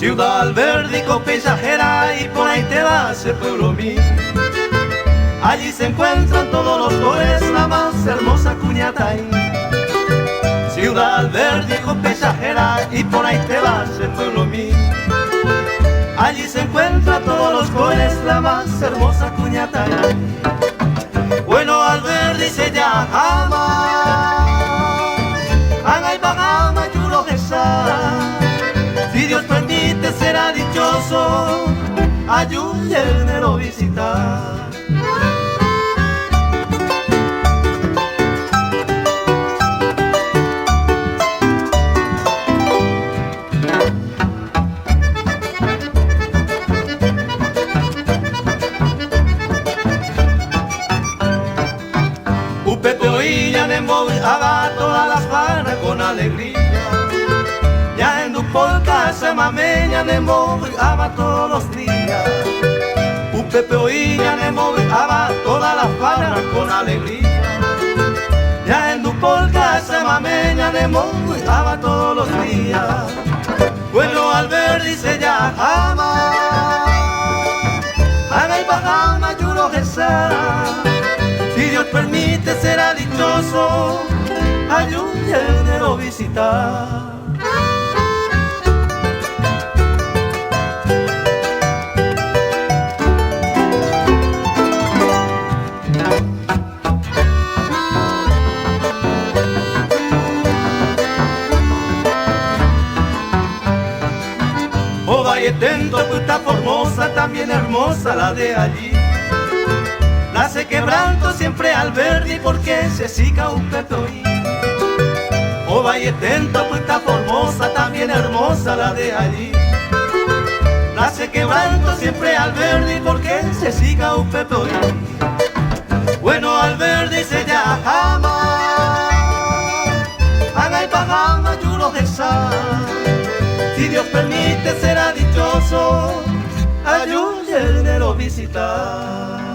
Ciudad Alberdi con Pellajera y por ahí te vas el pueblo mío. Allí se encuentran todos los colores, la más hermosa Cuñatay. Ciudad Alberdi con Pellajera y por ahí te vas el pueblo mío. Allí se encuentran todos los colores, la más hermosa Cuñatay. Bueno, Alberdi se llama Angay Bahama Yuro Gesar. Si Dios permite será dichoso ayúdenmelo visitar. Upepe oía en móvil haga todas las panas con alegría. Ya en Dupolca se mameña en móvil haga todos los días. Upepe oía en móvil haga todas las panas con alegría. Ya en Dupolca se mameña en móvil haga todos los días. Bueno, Alberdi se llama Angay Bahama Yuro Gesar. Si Dios permite será dichoso ayúdenmelo visitar. Oh, Valle Tento, puta formosa, también hermosa la de allí. Nace quebranto siempre Alberdi porque se siga un petoí. Oh, Valle Tento, puta formosa, también hermosa la de allí. Nace quebranto siempre Alberdi porque se siga un petoí. Bueno, Alberdi se llama Angay Bahama Yuro Gesar. Si Dios permite será dichoso ayúdenmelo visitar.